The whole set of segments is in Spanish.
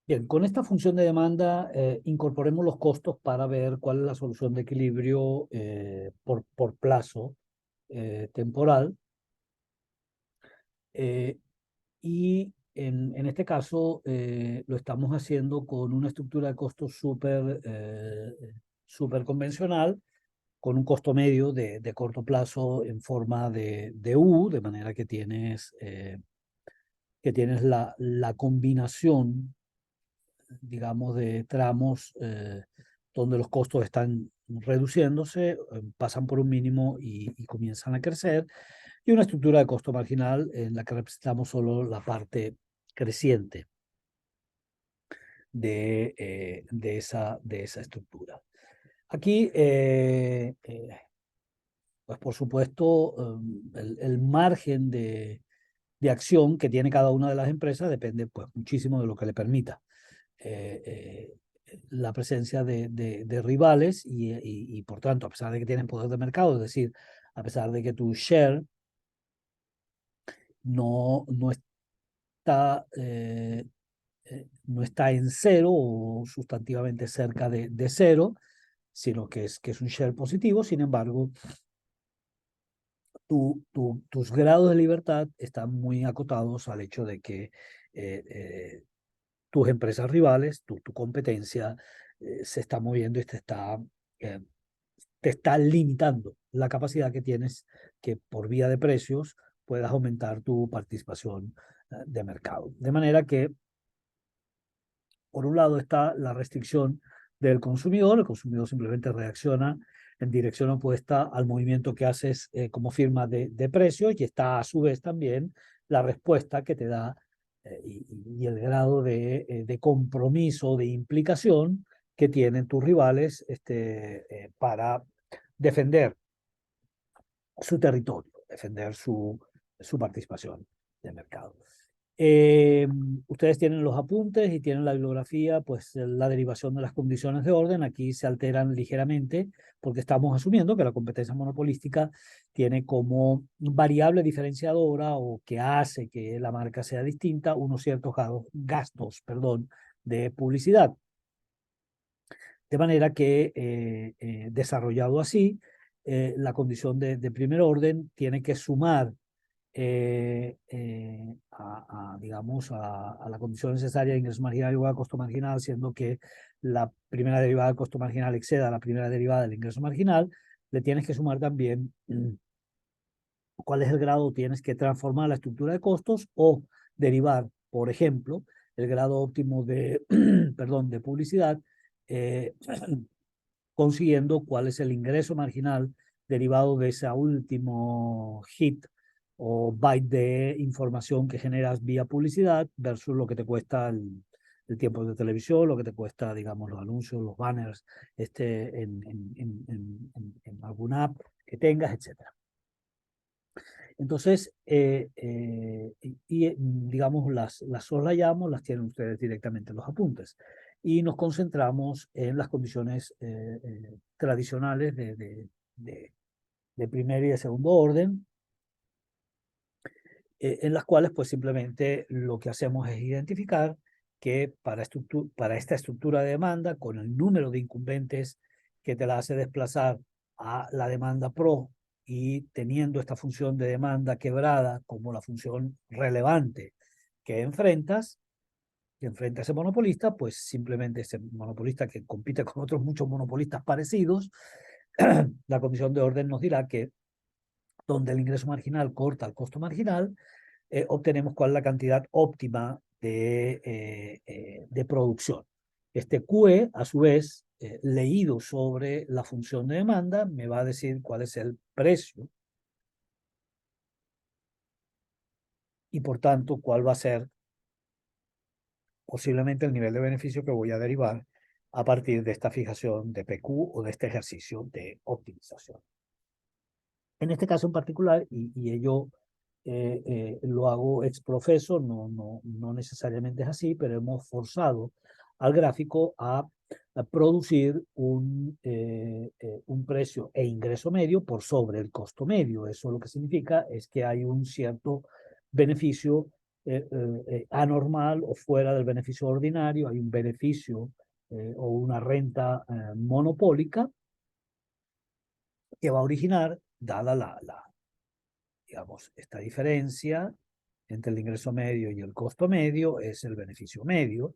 Bien, con esta función de demanda incorporemos los costos para ver cuál es la solución de equilibrio por plazo temporal. eh, y en este caso lo estamos haciendo con una estructura de costos súper convencional, con un costo medio de corto plazo en forma de U, de manera que tienes la combinación, digamos, de tramos donde los costos están reduciéndose, pasan por un mínimo y comienzan a crecer, y una estructura de costo marginal en la que representamos solo la parte creciente de esa estructura. Aquí, pues por supuesto, el margen de acción que tiene cada una de las empresas depende pues muchísimo de lo que le permita la presencia de rivales y, por tanto, a pesar de que tienen poder de mercado, es decir, a pesar de que tu share no está, no está en cero o sustantivamente cerca de cero, sino que es un share positivo. Sin embargo, tus grados de libertad están muy acotados al hecho de que tus empresas rivales, tu competencia, se está moviendo y eh, te está limitando la capacidad que tienes que por vía de precios puedas aumentar tu participación de mercado. De manera que, por un lado, está la restricción del consumidor. El consumidor simplemente reacciona en dirección opuesta al movimiento que haces como firma de precios, y está a su vez también la respuesta que te da y el grado de compromiso, de implicación que tienen tus rivales para defender su territorio, defender su participación de mercado. Ustedes tienen los apuntes y tienen la bibliografía, pues la derivación de las condiciones de orden aquí se alteran ligeramente porque estamos asumiendo que la competencia monopolística tiene como variable diferenciadora o que hace que la marca sea distinta unos ciertos gastos, perdón, de publicidad. De manera que, desarrollado así, la condición de primer orden tiene que sumar digamos, a la condición necesaria de ingreso marginal igual a costo marginal, siendo que la primera derivada del costo marginal exceda a la primera derivada del ingreso marginal. Le tienes que sumar también cuál es el grado, tienes que transformar la estructura de costos o derivar, por ejemplo, el grado óptimo perdón, de publicidad, eh, consiguiendo cuál es el ingreso marginal derivado de ese último hit o byte de información que generas vía publicidad versus lo que te cuesta el tiempo de televisión, lo que te cuesta, digamos, los anuncios, los banners en alguna app que tengas, etcétera. Entonces, digamos, las soslayamos, las tienen ustedes directamente en los apuntes. Y nos concentramos en las condiciones tradicionales de primer y de segundo orden, en las cuales pues simplemente lo que hacemos es identificar que para esta estructura de demanda, con el número de incumbentes que te la hace desplazar a la demanda pro, y teniendo esta función de demanda quebrada como la función relevante que enfrenta ese monopolista, pues simplemente ese monopolista que compite con otros muchos monopolistas parecidos, la condición de orden nos dirá que donde el ingreso marginal corta el costo marginal, obtenemos cuál es la cantidad óptima de producción. Este QE, a su vez, leído sobre la función de demanda, me va a decir cuál es el precio y, por tanto, cuál va a ser posiblemente el nivel de beneficio que voy a derivar a partir de esta fijación de PQ o de este ejercicio de optimización. En este caso en particular, y ello lo hago ex profeso, no necesariamente es así, pero hemos forzado al gráfico a producir un precio e ingreso medio por sobre el costo medio. Eso lo que significa es que hay un cierto beneficio anormal o fuera del beneficio ordinario, hay un beneficio o una renta monopólica que va a originar, dada digamos, esta diferencia entre el ingreso medio y el costo medio, es el beneficio medio,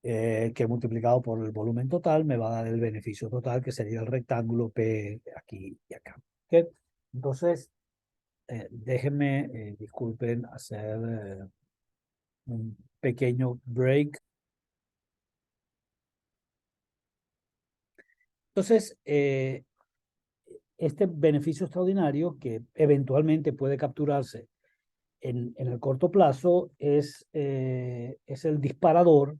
que multiplicado por el volumen total me va a dar el beneficio total, que sería el rectángulo P aquí y acá. ¿Okay? Entonces, déjenme, disculpen, hacer un pequeño break. Entonces, este beneficio extraordinario que eventualmente puede capturarse en el corto plazo es el disparador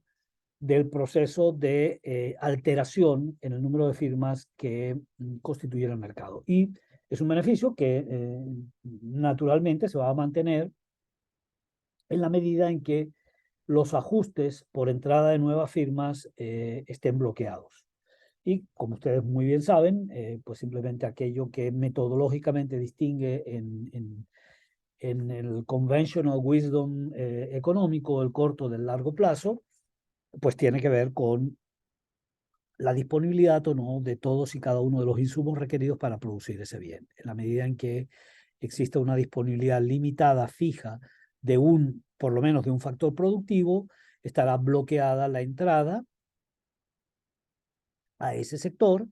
del proceso de alteración en el número de firmas que constituyen el mercado. Y es un beneficio que naturalmente se va a mantener en la medida en que los ajustes por entrada de nuevas firmas estén bloqueados. Y como ustedes muy bien saben, pues simplemente aquello que metodológicamente distingue en el conventional wisdom económico, el corto del largo plazo, pues tiene que ver con la disponibilidad o no de todos y cada uno de los insumos requeridos para producir ese bien. En la medida en que existe una disponibilidad limitada, fija, por lo menos de un factor productivo, estará bloqueada la entrada a ese sector,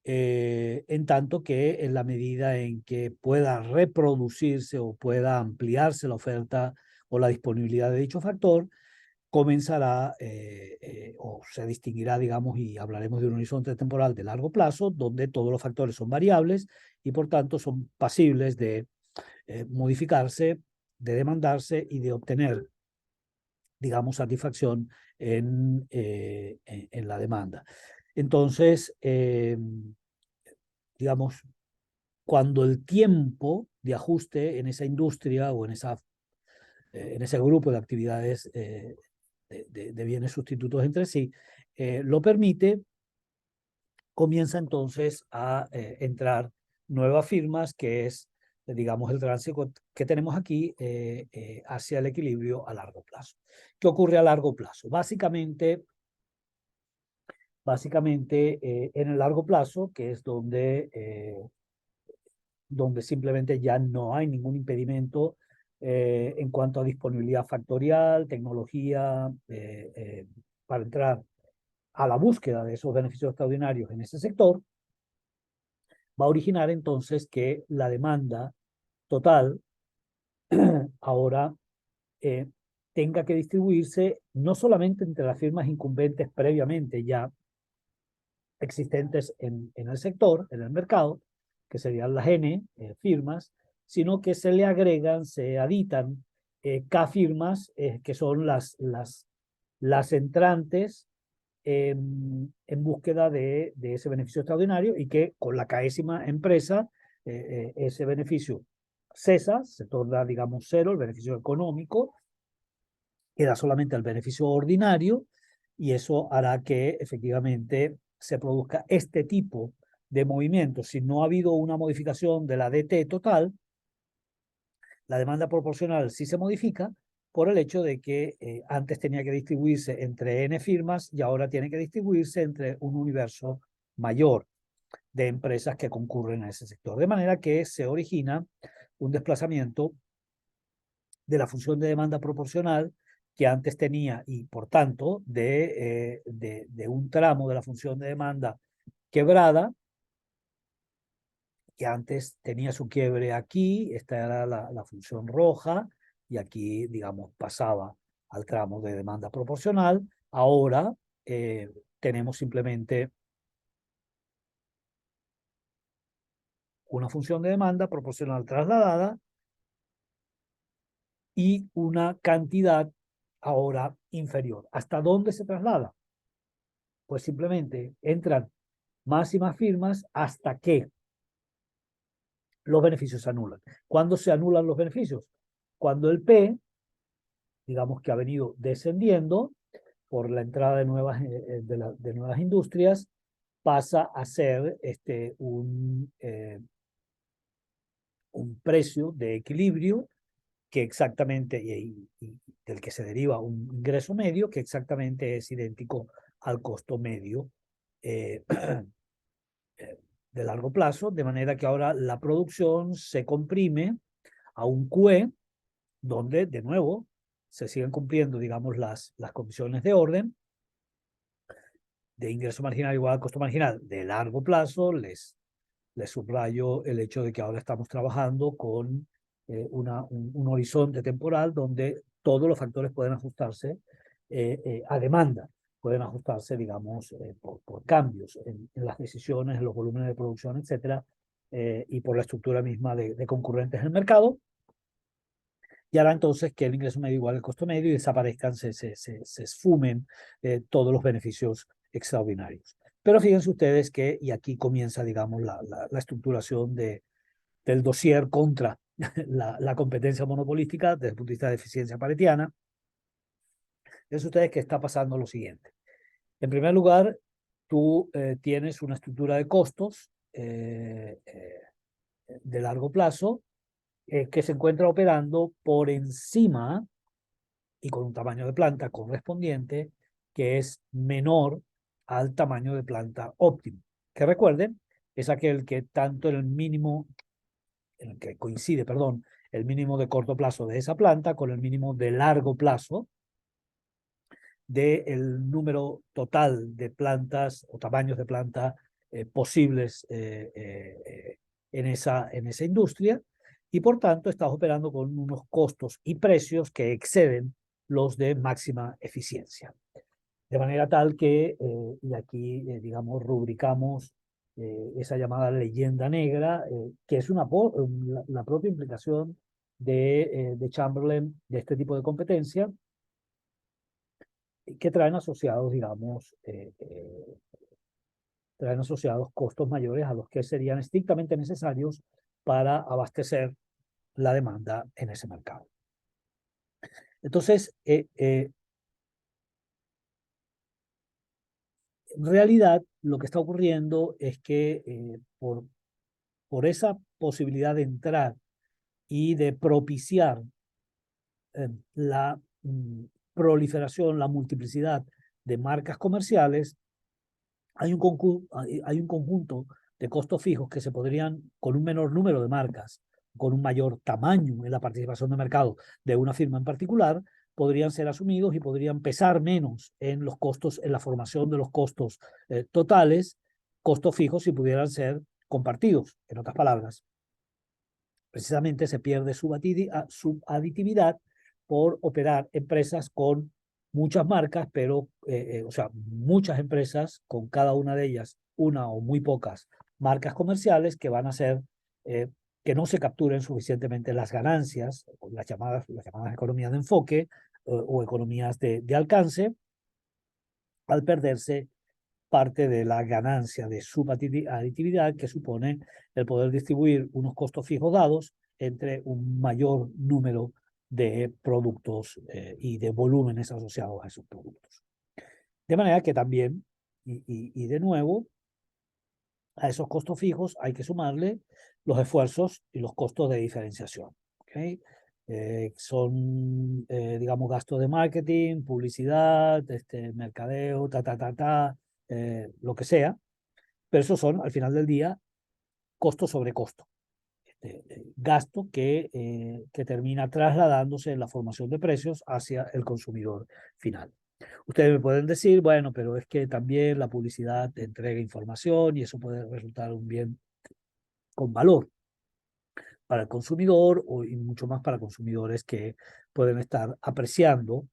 en tanto que en la medida en que pueda reproducirse o pueda ampliarse la oferta o la disponibilidad de dicho factor, comenzará o se distinguirá, digamos, y hablaremos de un horizonte temporal de largo plazo, donde todos los factores son variables y por tanto son pasibles de modificarse, de demandarse y de obtener, digamos, satisfacción en la demanda. Entonces, digamos, cuando el tiempo de ajuste en esa industria o en ese grupo de actividades de bienes sustitutos entre sí, lo permite, comienza entonces a entrar nuevas firmas, que es, digamos, el tránsito que tenemos aquí hacia el equilibrio a largo plazo. ¿Qué ocurre a largo plazo? Básicamente en el largo plazo, que es donde simplemente ya no hay ningún impedimento en cuanto a disponibilidad factorial, tecnología, para entrar a la búsqueda de esos beneficios extraordinarios en ese sector, va a originar entonces que la demanda total ahora eh, tenga que distribuirse no solamente entre las firmas incumbentes previamente ya existentes en el sector, en el mercado, que serían las N firmas, sino que se le agregan, se aditan K firmas, que son las entrantes búsqueda de ese beneficio extraordinario y que con la KésIma empresa ese beneficio cesa, se torna, digamos, cero, el beneficio económico, queda solamente el beneficio ordinario y eso hará que efectivamente se produzca este tipo de movimientos. Si no ha habido una modificación de la DT total, la demanda proporcional sí se modifica por el hecho de que antes tenía que distribuirse entre N firmas y ahora tiene que distribuirse entre un universo mayor de empresas que concurren a ese sector. De manera que se origina un desplazamiento de la función de demanda proporcional que antes tenía y por tanto de un tramo de la función de demanda quebrada, que antes tenía su quiebre aquí, esta era la función roja, y aquí, digamos, pasaba al tramo de demanda proporcional. Ahora tenemos simplemente una función de demanda proporcional trasladada y una cantidad ahora inferior. ¿Hasta dónde se traslada? Pues simplemente entran más y más firmas hasta que los beneficios se anulan. ¿Cuándo se anulan los beneficios? Cuando el P, digamos que ha venido descendiendo por la entrada de nuevas industrias, pasa a ser un precio de equilibrio que exactamente, y del que se deriva un ingreso medio que exactamente es idéntico al costo medio eh, de largo plazo, de manera que ahora la producción se comprime a un QE donde, de nuevo, se siguen cumpliendo, digamos, las condiciones de orden de ingreso marginal igual al costo marginal de largo plazo. Les subrayo el hecho de que ahora estamos trabajando con un horizonte temporal donde todos los factores pueden ajustarse a demanda, pueden ajustarse, digamos, por cambios en las decisiones, en los volúmenes de producción, etcétera, y por la estructura misma de concurrentes en el mercado, y hará entonces que el ingreso medio igual al costo medio y desaparezcan, se esfumen todos los beneficios extraordinarios. Pero fíjense ustedes que, y aquí comienza, digamos, la estructuración del dossier contra la competencia monopolística desde el punto de vista de eficiencia paretiana. Fíjense ustedes que está pasando lo siguiente. En primer lugar, tú tienes una estructura de costos de largo plazo que se encuentra operando por encima y con un tamaño de planta correspondiente que es menor al tamaño de planta óptimo. Que recuerden, es aquel que tanto en el mínimo, en el que coincide, perdón, el mínimo de corto plazo de esa planta con el mínimo de largo plazo del número total de plantas o tamaños de planta posibles en esa industria, y por tanto estás operando con unos costos y precios que exceden los de máxima eficiencia. De manera tal que, y aquí, digamos, rubricamos esa llamada leyenda negra, que es la propia implicación de Chamberlain de este tipo de competencia, que traen asociados, digamos, traen asociados costos mayores a los que serían estrictamente necesarios para abastecer la demanda en ese mercado. Entonces, en realidad, lo que está ocurriendo es que por esa posibilidad de entrar y de propiciar la proliferación, la multiplicidad de marcas comerciales, hay un conjunto de costos fijos que se podrían, con un menor número de marcas, con un mayor tamaño en la participación de mercado de una firma en particular, podrían ser asumidos y podrían pesar menos en los costos, en la formación de los costos totales, costos fijos si pudieran ser compartidos. En otras palabras, precisamente se pierde su aditividad por operar empresas con muchas marcas, pero, o sea, muchas empresas con cada una de ellas una o muy pocas marcas comerciales que van a hacer que no se capturen suficientemente las ganancias, las llamadas economías de enfoque o economías de alcance, al perderse parte de la ganancia de aditividad que supone el poder distribuir unos costos fijos dados entre un mayor número de productos y de volúmenes asociados a esos productos. De manera que también, y de nuevo, a esos costos fijos hay que sumarle los esfuerzos y los costos de diferenciación. ¿Okay? Son, digamos, gastos de marketing, publicidad, mercadeo, lo que sea, pero esos son, al final del día, costo sobre costo. Gasto que termina trasladándose en la formación de precios hacia el consumidor final. Ustedes me pueden decir, bueno, pero es que también la publicidad te entrega información y eso puede resultar un bien con valor para el consumidor y mucho más para consumidores que pueden estar apreciando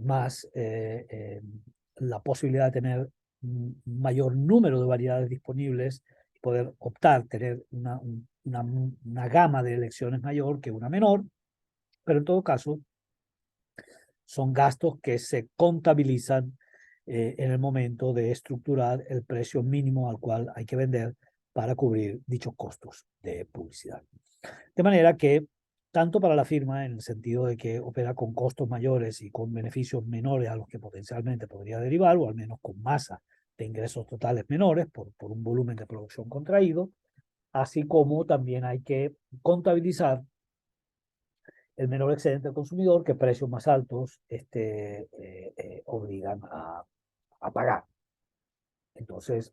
más la posibilidad de tener un mayor número de variedades disponibles y poder optar, tener una gama de elecciones mayor que una menor, pero en todo caso son gastos que se contabilizan en el momento de estructurar el precio mínimo al cual hay que vender para cubrir dichos costos de publicidad. De manera que, tanto para la firma, en el sentido de que opera con costos mayores y con beneficios menores a los que potencialmente podría derivar, o al menos con masa de ingresos totales menores por un volumen de producción contraído, así como también hay que contabilizar el menor excedente del consumidor que precios más altos obligan a pagar. Entonces,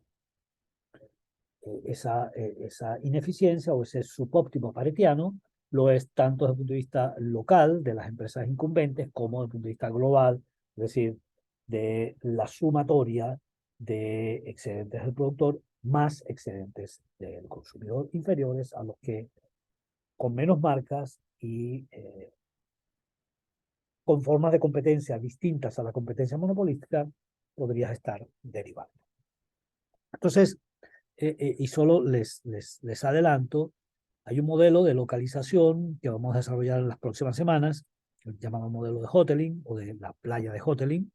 esa ineficiencia o ese subóptimo paretiano lo es tanto desde el punto de vista local de las empresas incumbentes como desde el punto de vista global, es decir, de la sumatoria de excedentes del productor más excedentes del consumidor inferiores a los que con menos marcas y con formas de competencia distintas a la competencia monopolística podrías estar derivando. Entonces, y solo les adelanto, hay un modelo de localización que vamos a desarrollar en las próximas semanas, llamado modelo de Hotelling o de la playa de Hotelling,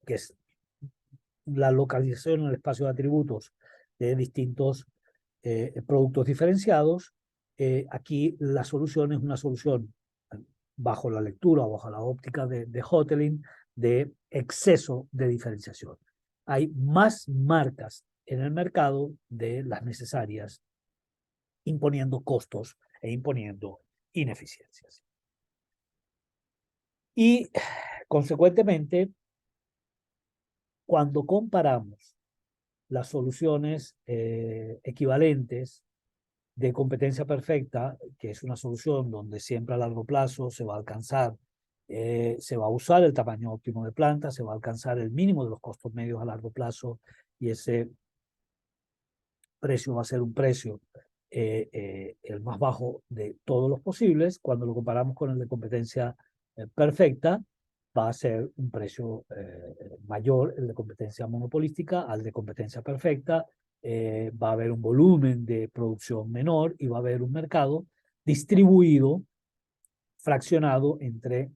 que es la localización en el espacio de atributos de distintos productos diferenciados. Aquí la solución es una solución bajo la lectura o bajo la óptica de Hotelling de exceso de diferenciación. Hay más marcas en el mercado de las necesarias, imponiendo costos e imponiendo ineficiencias. Y consecuentemente, cuando comparamos las soluciones equivalentes de competencia perfecta, que es una solución donde siempre a largo plazo se va a alcanzar, se va a usar el tamaño óptimo de planta, se va a alcanzar el mínimo de los costos medios a largo plazo y ese precio va a ser un precio el más bajo de todos los posibles. Cuando lo comparamos con el de competencia perfecta, va a ser un precio mayor el de competencia monopolística al de competencia perfecta. Va a haber un volumen de producción menor y va a haber un mercado distribuido, fraccionado entre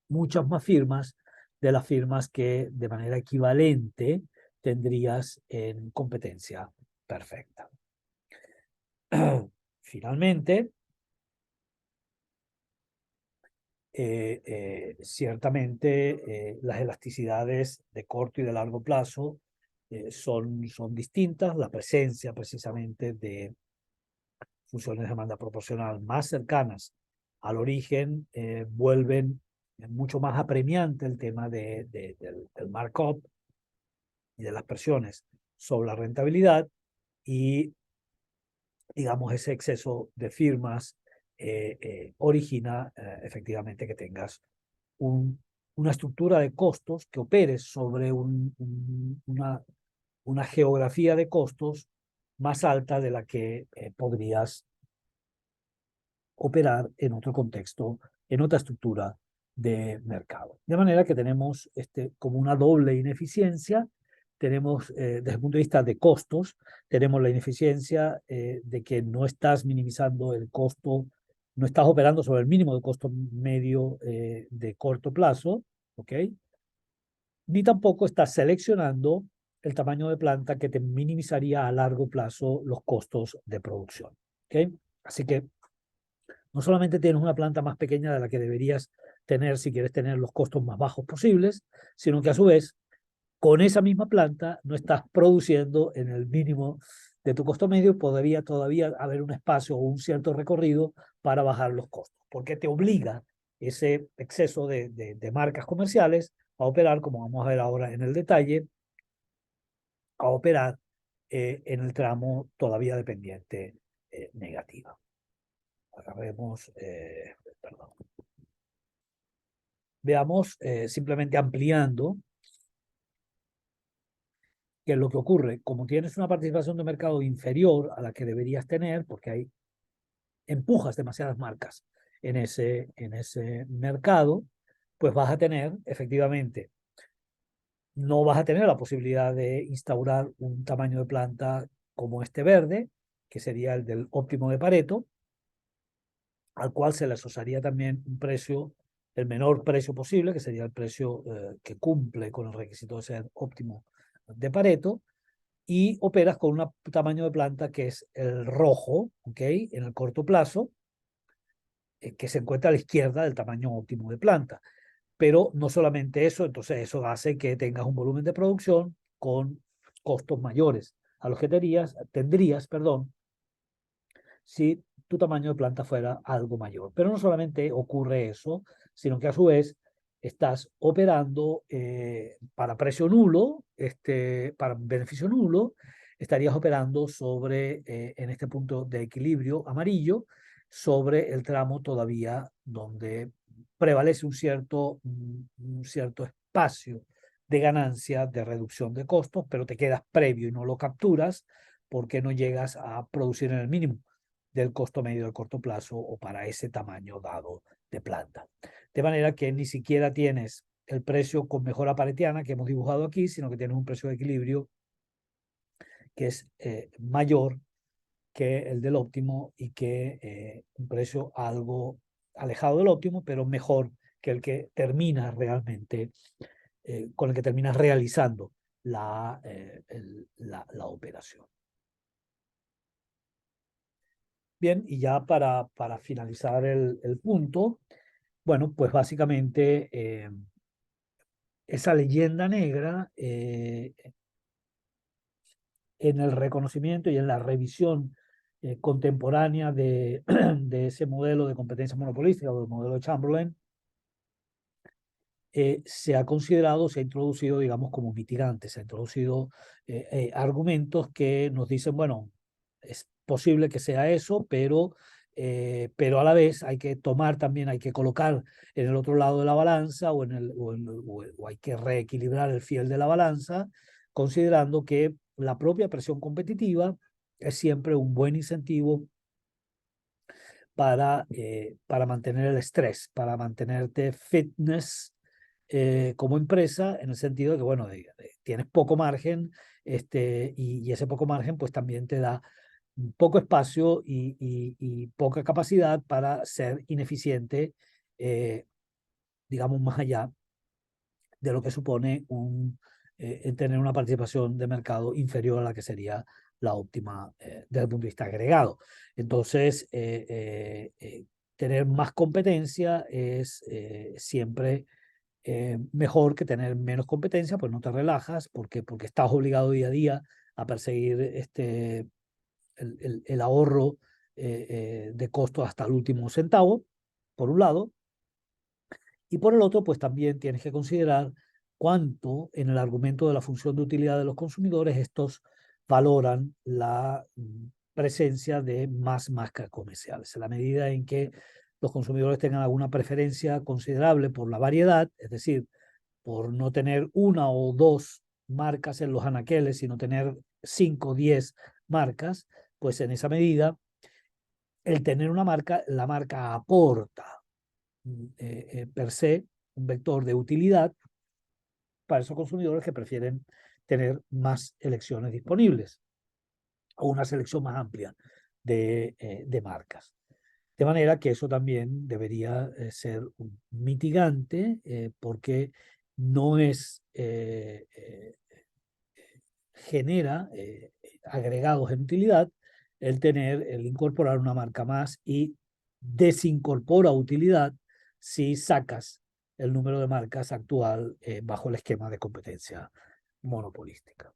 muchas más firmas de las firmas que de manera equivalente tendrías en competencia perfecta. Finalmente, ciertamente las elasticidades de corto y de largo plazo son distintas. La presencia precisamente de funciones de demanda proporcional más cercanas al origen vuelven mucho más apremiante el tema del markup y de las presiones sobre la rentabilidad y, digamos, ese exceso de firmas origina efectivamente que tengas una estructura de costos que opere sobre una geografía de costos más alta de la que podrías operar en otro contexto, en otra estructura de mercado. De manera que tenemos como una doble ineficiencia. Tenemos, desde el punto de vista de costos, tenemos la ineficiencia de que no estás minimizando el costo, no estás operando sobre el mínimo de costo medio de corto plazo, ¿ok? Ni tampoco estás seleccionando el tamaño de planta que te minimizaría a largo plazo los costos de producción, ¿ok? Así que no solamente tienes una planta más pequeña de la que deberías tener si quieres tener los costos más bajos posibles, sino que a su vez, con esa misma planta no estás produciendo en el mínimo de tu costo medio, podría todavía haber un espacio o un cierto recorrido para bajar los costos, porque te obliga ese exceso de marcas comerciales a operar, como vamos a ver ahora en el detalle, a operar en el tramo todavía dependiente negativa. Acá vemos, perdón. Veamos, simplemente ampliando, qué es lo que ocurre. Como tienes una participación de mercado inferior a la que deberías tener, porque empujas demasiadas marcas en ese mercado, pues vas a tener, efectivamente, no vas a tener la posibilidad de instaurar un tamaño de planta como este verde, que sería el del óptimo de Pareto, al cual se le asociaría también un precio, el menor precio posible, que sería el precio que cumple con el requisito de ser óptimo de Pareto, y operas con un tamaño de planta que es el rojo, ¿ok? En el corto plazo, que se encuentra a la izquierda del tamaño óptimo de planta. Pero no solamente eso, entonces eso hace que tengas un volumen de producción con costos mayores a los que tendrías, perdón, si tu tamaño de planta fuera algo mayor. Pero no solamente ocurre eso, sino que a su vez estás operando para precio nulo, para beneficio nulo, estarías operando sobre, en este punto de equilibrio amarillo, sobre el tramo todavía donde prevalece un cierto espacio de ganancia, de reducción de costos, pero te quedas previo y no lo capturas porque no llegas a producir en el mínimo del costo medio del corto plazo o para ese tamaño dado de planta. De manera que ni siquiera tienes el precio con mejora paretiana que hemos dibujado aquí, sino que tienes un precio de equilibrio que es mayor que el del óptimo y que un precio algo alejado del óptimo, pero mejor que el que termina realmente, con el que terminas realizando la operación. Bien, y ya para finalizar el punto, bueno, pues básicamente esa leyenda negra en el reconocimiento y en la revisión contemporánea de ese modelo de competencia monopolística o del modelo de Chamberlain, se ha considerado, se ha introducido, digamos, como mitigante, se ha introducido argumentos que nos dicen, bueno, es posible que sea eso, pero a la vez hay que tomar también, hay que colocar en el otro lado de la balanza o hay que reequilibrar el fiel de la balanza, considerando que la propia presión competitiva es siempre un buen incentivo para mantener el estrés, para mantenerte fitness como empresa, en el sentido de que, bueno, tienes poco margen y ese poco margen pues también te da poco espacio y poca capacidad para ser ineficiente, digamos, más allá de lo que supone tener una participación de mercado inferior a la que sería la óptima desde el punto de vista agregado. Entonces, tener más competencia es siempre mejor que tener menos competencia, pues no te relajas porque estás obligado día a día a perseguir el ahorro de costo hasta el último centavo, por un lado, y por el otro, pues también tienes que considerar cuánto en el argumento de la función de utilidad de los consumidores estos valoran la presencia de más marcas comerciales. En la medida en que los consumidores tengan alguna preferencia considerable por la variedad, es decir, por no tener una o dos marcas en los anaqueles, sino tener 5 o 10 marcas, pues en esa medida, el tener una marca, la marca aporta per se un vector de utilidad para esos consumidores que prefieren tener más elecciones disponibles o una selección más amplia de marcas. De manera que eso también debería ser un mitigante porque no es, genera agregados en utilidad el incorporar una marca más y desincorpora utilidad si sacas el número de marcas actual bajo el esquema de competencia monopolística.